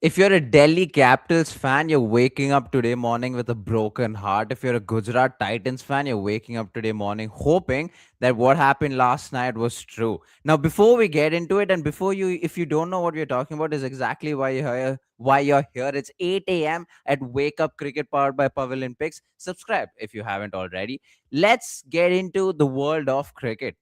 If you're a Delhi Capitals fan, you're waking up today morning with a broken heart. If you're a Gujarat Titans fan, you're waking up today morning hoping that what happened last night was true. Now, before we get into it, and before you, if you don't know what we're talking about, is exactly why you're here. Why you're here? It's 8 a.m. at Wake Up Cricket, powered by Pavilion Picks. Subscribe if you haven't already. Let's get into the world of cricket.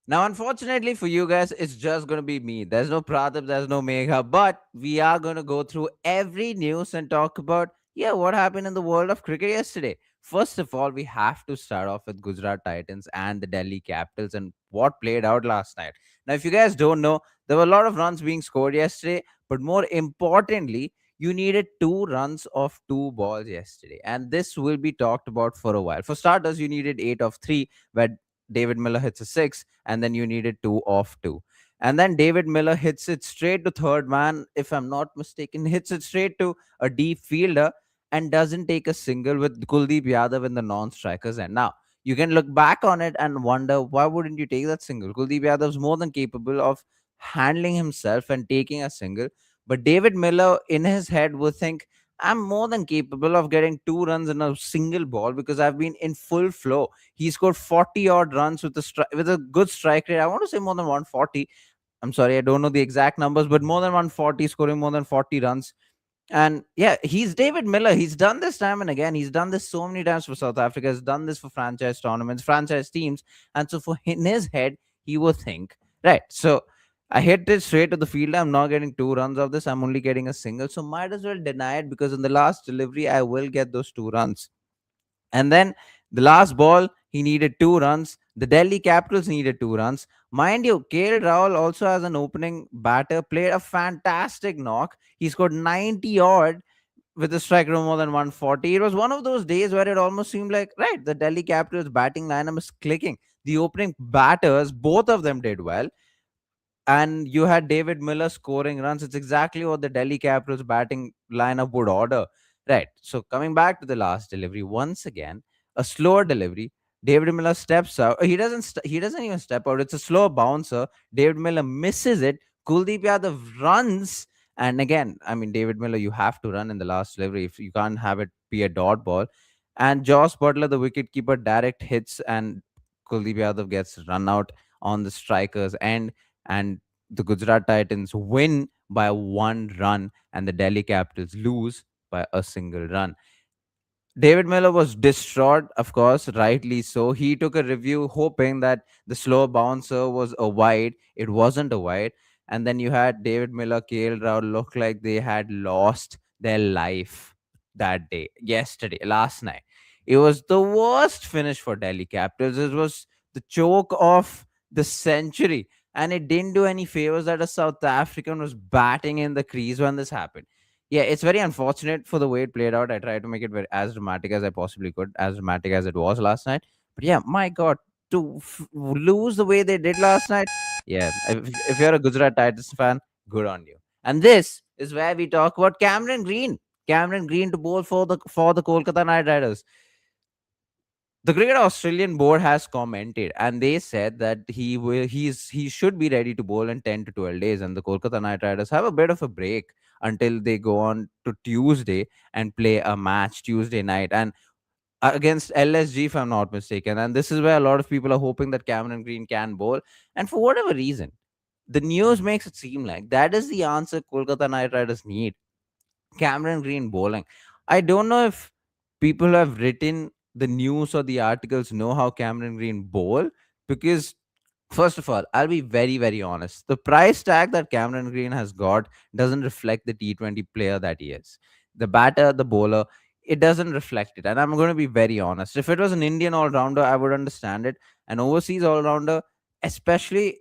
Now, unfortunately for you guys, it's just going to be me. There's no Praatibh, there's no Megha, but we are going to go through every news and talk about, yeah, what happened in the world of cricket yesterday. First of all, we have to start off with Gujarat Titans and the Delhi Capitals and what played out last night. Now, if you guys don't know, there were a lot of runs being scored yesterday, but more importantly, you needed 2 runs of 2 balls yesterday. And this will be talked about for a while. For starters, you needed 8 of 3, where David Miller hits a six, and then you needed 2 of 2. And then David Miller hits it straight to third man, if I'm not mistaken, hits it straight to a deep fielder and doesn't take a single with Kuldeep Yadav in the non strikers. And now you can look back on it and wonder, why wouldn't you take that single? Kuldeep Yadav's more than capable of handling himself and taking a single. But David Miller, in his head, would think, I'm more than capable of getting 2 runs in a single ball because I've been in full flow. He scored 40 odd runs with with a good strike rate. I want to say more than 140. I'm sorry, I don't know the exact numbers, but more than 140, scoring more than 40 runs. And yeah, he's David Miller. He's done this time and again. He's done this so many times for South Africa. He's done this for franchise tournaments, franchise teams. And so for in his head, he would think, right, so I hit it straight to the field. I'm not getting 2 runs of this. I'm only getting a single. So might as well deny it because in the last delivery, I will get those 2 runs. And then the last ball, he needed 2 runs. The Delhi Capitals needed 2 runs. Mind you, KL Rahul also as an opening batter played a fantastic knock. He scored 90 odd with a strike rate of more than 140. It was one of those days where it almost seemed like, right, the Delhi Capitals batting lineup is clicking. The opening batters, both of them did well, and you had David Miller scoring runs. It's exactly what the Delhi Capitals batting lineup would order. Right. So coming back to the last delivery, once again, a slower delivery. David Miller steps out. He doesn't even step out. It's a slow bouncer. David Miller misses it. Kuldeep Yadav runs. And again, I mean, David Miller, you have to run in the last delivery. If you can't have it be a dot ball. And Josh Butler, the wicketkeeper, direct hits, and Kuldeep Yadav gets run out on the strikers end, and the Gujarat Titans win by 1 run, and the Delhi Capitals lose by a single run. David Miller was distraught, of course, rightly so. He took a review hoping that the slow bouncer was a wide. It wasn't a wide. And then you had David Miller, KL Rahul look like they had lost their life that day, yesterday, last night. It was the worst finish for Delhi Capitals. It was the choke of the century. And it didn't do any favors that a South African was batting in the crease when this happened. Yeah, it's very unfortunate for the way it played out. I tried to make it very as dramatic as I possibly could, as dramatic as it was last night. But yeah, my God, to lose the way they did last night, yeah. If you're a Gujarat Titans fan, good on you. And this is where we talk about Cameron Green. Cameron Green to bowl for the Kolkata Knight Riders. The Cricket Australian board has commented, and they said that he should be ready to bowl in 10 to 12 days, and the Kolkata Knight Riders have a bit of a break until they go on to Tuesday and play a match Tuesday night and against LSG, if I'm not mistaken. And this is where a lot of people are hoping that Cameron Green can bowl, and for whatever reason, the news makes it seem like that is the answer Kolkata Knight Riders need: Cameron Green bowling. I don't know if people who have written the news or the articles know how Cameron Green bowl, because first of all, I'll be very, very honest. The price tag that Cameron Green has got doesn't reflect the T20 player that he is. The batter, the bowler, it doesn't reflect it. And I'm going to be very honest. If it was an Indian all rounder, I would understand it. An overseas all rounder, especially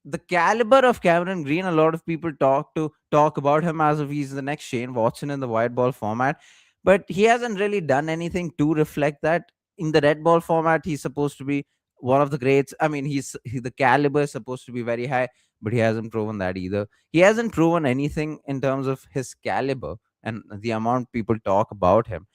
the caliber of Cameron Green, a lot of people talk about him as if he's the next Shane Watson in the white ball format, but he hasn't really done anything to reflect that. In the red ball format, he's supposed to be one of the greats. I mean, the caliber is supposed to be very high, but he hasn't proven that either. He hasn't proven anything in terms of his caliber and the amount people talk about him,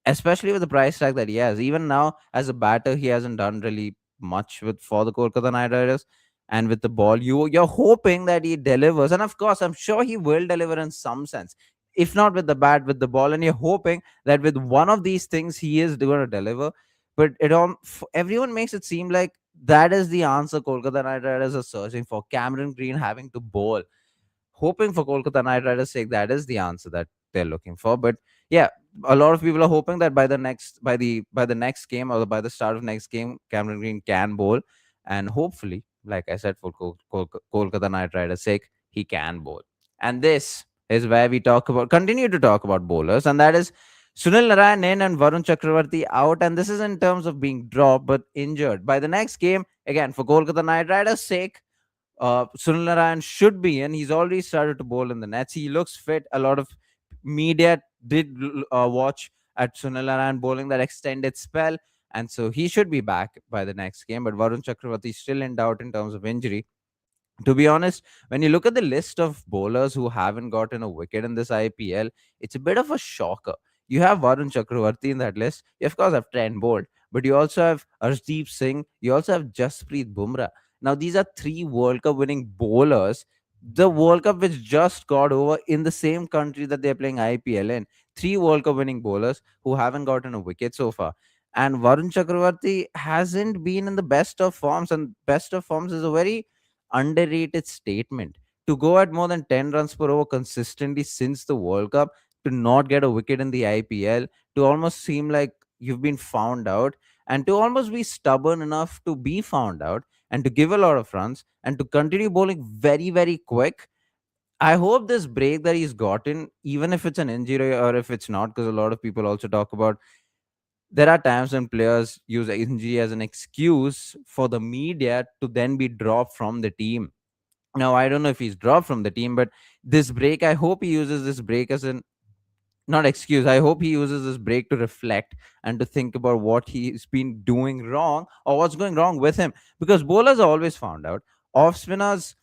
especially with the price tag that he has. Even now, as a batter, he hasn't done really much with for the Kolkata Knight Riders. And with the ball, you're hoping that he delivers, and of course, I'm sure he will deliver in some sense. If not with the bat, with the ball, and you're hoping that with one of these things he is going to deliver. But everyone makes it seem like that is the answer Kolkata Knight Riders are searching for. Cameron Green having to bowl, hoping for Kolkata Knight Riders' sake, that is the answer that they're looking for. But yeah, a lot of people are hoping that by the next game, or by the start of next game, Cameron Green can bowl, and hopefully, like I said, for Kolkata Knight Riders' sake, he can bowl. And this is where we continue to talk about bowlers, and that is Sunil Narayan in and Varun Chakravarti out. And this is in terms of being dropped but injured. By the next game, again, for Kolkata Knight Riders' sake, Sunil Narayan should be in. He's already started to bowl in the nets. He looks fit. A lot of media did watch at Sunil Narayan bowling that extended spell, and so he should be back by the next game. But Varun Chakravarti is still in doubt in terms of injury. To be honest, when you look at the list of bowlers who haven't gotten a wicket in this IPL, it's a bit of a shocker. You have Varun Chakravarti in that list. You, of course, have Trent Bolt, but you also have Arshdeep Singh. You also have Jasprit Bumrah. Now, these are three World Cup winning bowlers. The World Cup which just got over in the same country that they're playing IPL in. Three World Cup winning bowlers who haven't gotten a wicket so far. And Varun Chakravarti hasn't been in the best of forms, and best of forms is a very underrated statement. To go at more than 10 runs per over consistently since the World Cup, to not get a wicket in the IPL, to almost seem like you've been found out, and to almost be stubborn enough to be found out, and to give a lot of runs, and to continue bowling very, very quick. I hope this break that he's gotten, even if it's an injury or if it's not, because a lot of people also talk about there are times when players use injury as an excuse for the media to then be dropped from the team. Now, I don't know if he's dropped from the team, but this break, I hope he uses this break as an not excuse. I hope he uses this break to reflect and to think about what he's been doing wrong or what's going wrong with him. Because bowlers are always found out. Off spinners,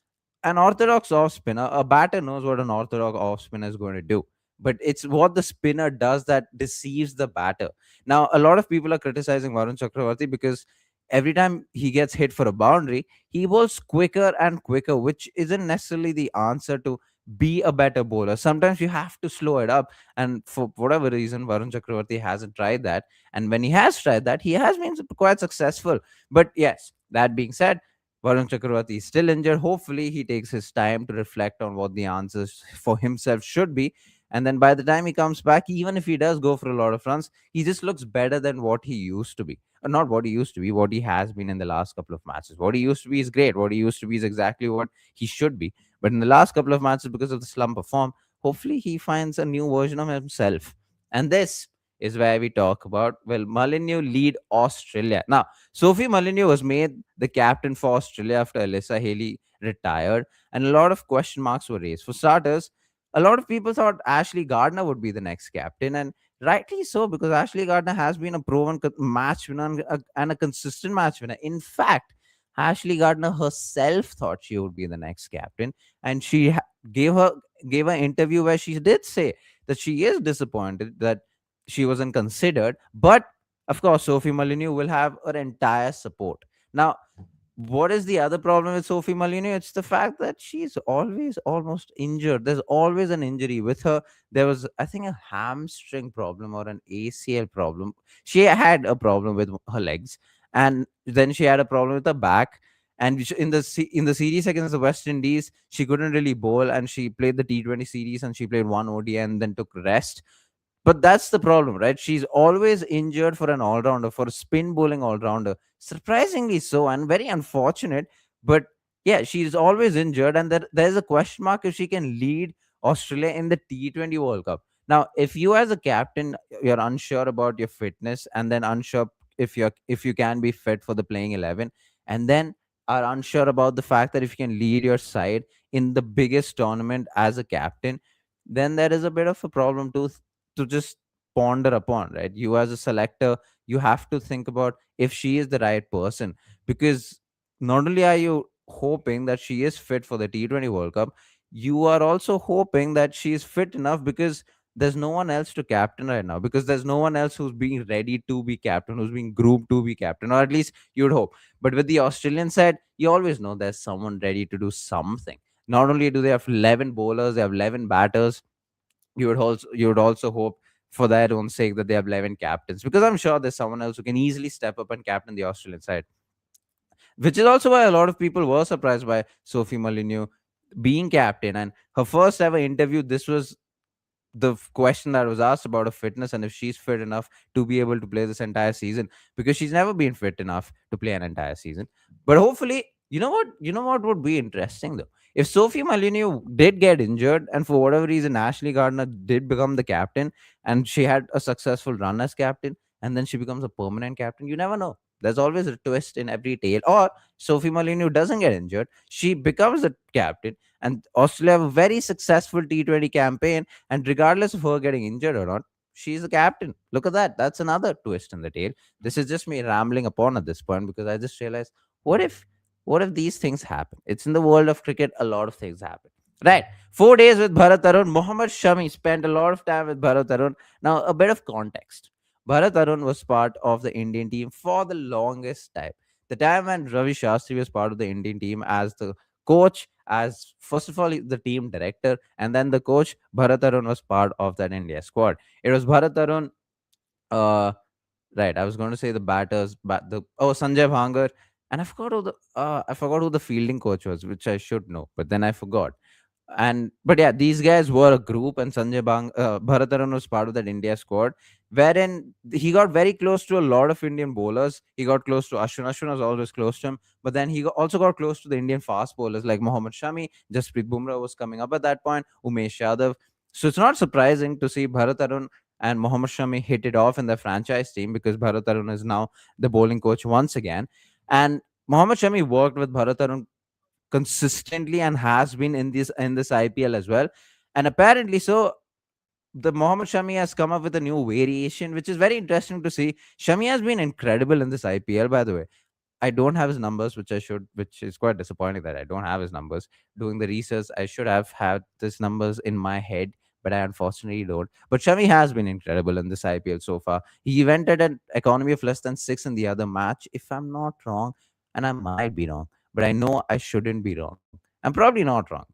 an orthodox off spinner, a batter knows what an orthodox off spinner is going to do. But it's what the spinner does that deceives the batter. Now, a lot of people are criticizing Varun Chakravarti because every time he gets hit for a boundary, he bowls quicker and quicker, which isn't necessarily the answer to be a better bowler. Sometimes you have to slow it up, and for whatever reason, Varun Chakravarti hasn't tried that. And when he has tried that, he has been quite successful. But yes, that being said, Varun Chakravarti is still injured. Hopefully, he takes his time to reflect on what the answers for himself should be. And then by the time he comes back, even if he does go for a lot of runs, he just looks better than what he used to be. Not what he used to be, what he has been in the last couple of matches. What he used to be is great. What he used to be is exactly what he should be. But in the last couple of matches, because of the slump of form, hopefully he finds a new version of himself. And this is where we talk about, well, Molineux lead Australia. Now, Sophie Molineux was made the captain for Australia after Alyssa Haley retired, and a lot of question marks were raised. For starters, a lot of people thought Ashley Gardner would be the next captain, and rightly so, because Ashley Gardner has been a proven match winner and a consistent match winner. In fact, Ashley Gardner herself thought she would be the next captain, and gave her gave an interview where she did say that she is disappointed that she wasn't considered. But of course, Sophie Molineux will have her entire support. Now, what is the other problem with Sophie Molineux? It's the fact that she's always almost injured. There's always an injury with her. There was, I think, a hamstring problem or an ACL problem. She had a problem with her legs, and then she had a problem with her back. And in the series against the West Indies, she couldn't really bowl, and she played the T20 series, and she played one ODI and then took rest. But that's the problem, right? She's always injured for an all rounder, for a spin bowling all rounder. Surprisingly so, and very unfortunate. But yeah, she's always injured, and there's a question mark if she can lead Australia in the T20 World Cup. Now, if you as a captain, you're unsure about your fitness, and then unsure if you can be fit for the playing 11, and then are unsure about the fact that if you can lead your side in the biggest tournament as a captain, then there is a bit of a problem to just ponder upon, right? You as a selector, you have to think about if she is the right person, because not only are you hoping that she is fit for the T20 World Cup, you are also hoping that she is fit enough, because there's no one else to captain right now, because there's no one else who's being ready to be captain, who's being groomed to be captain, or at least you'd hope. But with the Australian side, you always know there's someone ready to do something. Not only do they have 11 bowlers, they have 11 batters. You would also hope for their own sake that they have 11 captains, because I'm sure there's someone else who can easily step up and captain the Australian side, which is also why a lot of people were surprised by Sophie Molyneux being captain. And her first ever interview, this was the question that was asked about her fitness and if she's fit enough to be able to play this entire season, because she's never been fit enough to play an entire season. But hopefully, you know what would be interesting though, if Sophie Molyneux did get injured and for whatever reason Ashley Gardner did become the captain, and she had a successful run as captain, and then she becomes a permanent captain. You never know, there's always a twist in every tale. Or Sophie Molyneux doesn't get injured, she becomes the captain, and Australia have a very successful T20 campaign, and regardless of her getting injured or not, she's the captain. Look at that. That's another twist in the tale. This is just me rambling upon at this point, because I just realized, what if what if these things happen? It's in the world of cricket, a lot of things happen. Right. 4 days with Bharat Arun. Mohammad Shami spent a lot of time with Bharat Arun. Now, a bit of context. Bharat Arun was part of the Indian team for the longest time. The time when Ravi Shastri was part of the Indian team as the coach, as first of all the team director, and then the coach. Bharat Arun was part of that India squad. It was Bharat Arun, uh right, I was going to say the batters, but the Sanjay Bhangar, and I forgot who the fielding coach was, which I should know, but then I forgot. And but yeah, these guys were a group, and Bharataran was part of that India squad, wherein he got very close to a lot of Indian bowlers. He got close to Ashwin. Ashwin was always close to him, but then also got close to the Indian fast bowlers like Mohammad Shami. Jasprit Bumrah was coming up at that point, Umesh Yadav. So it's not surprising to see Bharat and Mohammad Shami hit it off in the franchise team, because Bharat is now the bowling coach once again. And Mohammad Shami worked with Bharat consistently and has been in this IPL as well. And apparently, so the Mohammad Shami has come up with a new variation, which is very interesting to see. Shami has been incredible in this IPL, by the way. I don't have his numbers, which I should, which is quite disappointing that I don't have his numbers. Doing the research, I should have had these numbers in my head, but I unfortunately don't. But Shami has been incredible in this IPL so far. He went at an economy of less than six in the other match, if I'm not wrong, and I might be wrong, but I know I shouldn't be wrong. I'm probably not wrong.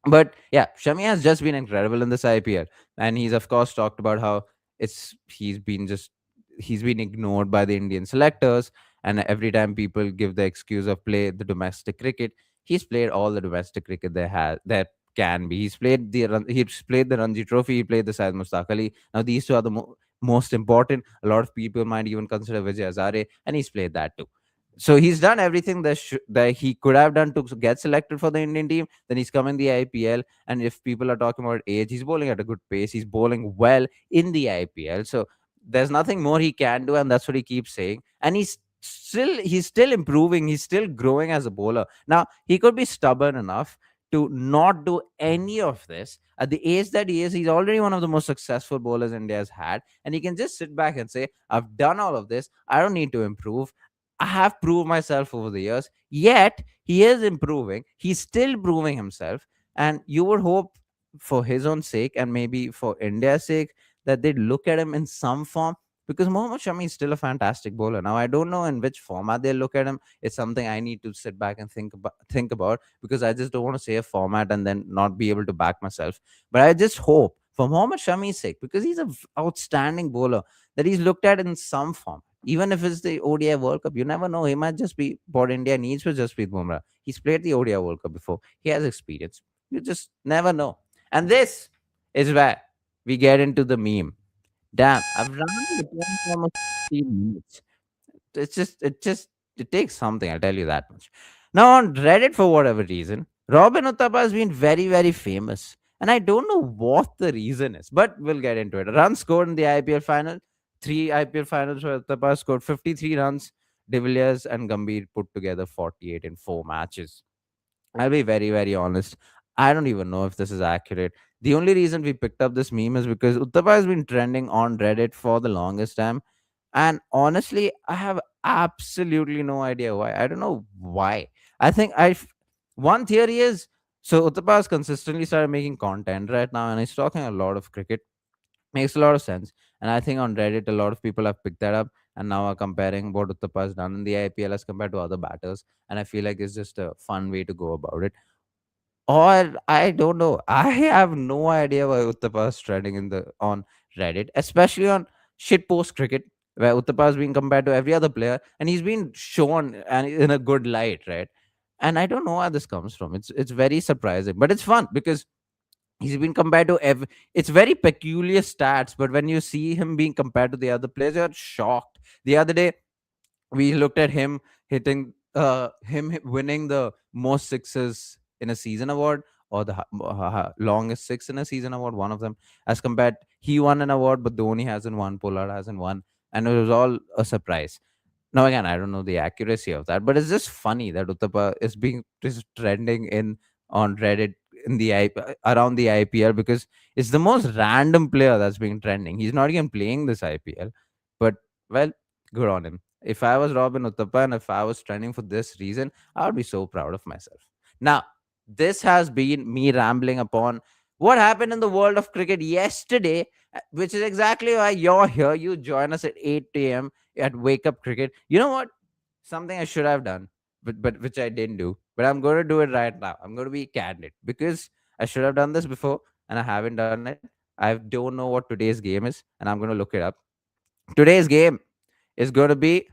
But yeah, Shami has just been incredible in this IPL, and he's of course talked about how he's been ignored by the Indian selectors, and every time people give the excuse of play the domestic cricket, he's played all the domestic cricket that can be. He's played the Ranji Trophy, he played the Syed Mustaq Ali. Now these two are the most important. A lot of people might even consider Vijay Hazare, and he's played that too. So he's done everything that he could have done to get selected for the Indian team. Then he's come in the IPL, and if people are talking about age, he's bowling at a good pace. He's bowling well in the IPL. So there's nothing more he can do, and that's what he keeps saying. And he's still improving. He's still growing as a bowler. Now he could be stubborn enough to not do any of this at the age that he is. He's already one of the most successful bowlers India has had, and he can just sit back and say, "I've done all of this. I don't need to improve. I have proved myself over the years." Yet he is improving. He's still proving himself. And you would hope, for his own sake and maybe for India's sake, that they'd look at him in some form, because Mohammad Shami is still a fantastic bowler. Now I don't know in which format they look at him. It's something I need to sit back and think about, because I just don't want to say a format and then not be able to back myself. But I just hope for Mohammad Shami's sake, because he's an outstanding bowler, that he's looked at in some form. Even if it's the ODI World Cup, you never know. He might just be what India needs for Jasprit Bumrah. He's played the ODI World Cup before. He has experience. You just never know. And this is where we get into the meme. Damn, I've run the point for almost 15 minutes. It takes something, I'll tell you that much. Now on Reddit, for whatever reason, Robin Uttapa has been very, very famous. And I don't know what the reason is, but we'll get into it. Runs scored in the IPL final. Three IPL finals where Uttapa scored 53 runs. De Villiers and Gambhir put together 48 in four matches. I'll be very, very honest. I don't even know if this is accurate. The only reason we picked up this meme is because Uttapa has been trending on Reddit for the longest time. And honestly, I have absolutely no idea why. I don't know why. I think one theory is, so Uttapa has consistently started making content right now, and he's talking a lot of cricket. Makes a lot of sense. And I think on Reddit, a lot of people have picked that up and now are comparing what Uttapa has done in the IPL as compared to other batters. And I feel like it's just a fun way to go about it. Or I don't know. I have no idea why Uttapa is trending in the on Reddit, especially on shitpost cricket, where Uttapa is being compared to every other player, and he's been shown and in a good light, right? And I don't know where this comes from. It's very surprising, but it's fun because he's been compared to it's very peculiar stats, but when you see him being compared to the other players, you're shocked. The other day we looked at him hitting winning the most sixes in a season award, or the longest six in a season award, one of them, as compared, he won an award but Dhoni hasn't won, Pollard hasn't won, and it was all a surprise. Now again, I don't know the accuracy of that, but it's just funny that Uttapa is trending in on Reddit in the around the IPL, because it's the most random player that's being trending. He's not even playing this IPL, but well, good on him. If I was Robin Uttapa and if I was trending for this reason, I would be so proud of myself. Now, this has been me rambling upon what happened in the world of cricket yesterday, which is exactly why you're here. You join us at 8 a.m. at Wake Up Cricket. You know what? Something I should have done, but which I didn't do. But I'm going to do it right now. I'm going to be candid because I should have done this before and I haven't done it. I don't know what today's game is, and I'm going to look it up. Today's game is going to be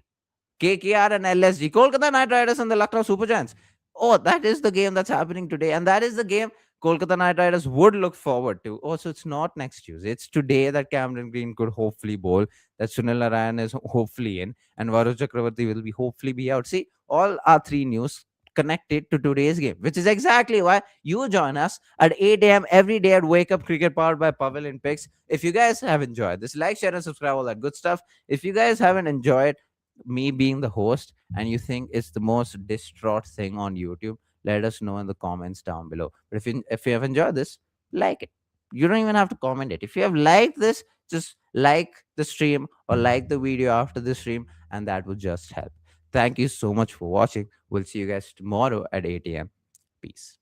KKR and LSG, Kolkata Knight Riders and the Lucknow Super Giants. Oh, that is the game that's happening today. And that is the game Kolkata Knight Riders would look forward to. Oh, so it's not next Tuesday. It's today that Cameron Green could hopefully bowl, that Sunil Narayan is hopefully in, and Varun Chakravarti will be hopefully be out. See, all our three news connected to today's game, which is exactly why you join us at 8 a.m. every day at Wake Up Cricket, powered by Pavilion Picks. If you guys have enjoyed this, like, share, and subscribe, all that good stuff. If you guys haven't enjoyed me being the host and you think it's the most distraught thing on YouTube, let us know in the comments down below. But if you have enjoyed this, like it. You don't even have to comment it. If you have liked this, just like the stream or like the video after the stream, and that would just help. Thank you so much for watching. We'll see you guys tomorrow at 8 a.m. Peace.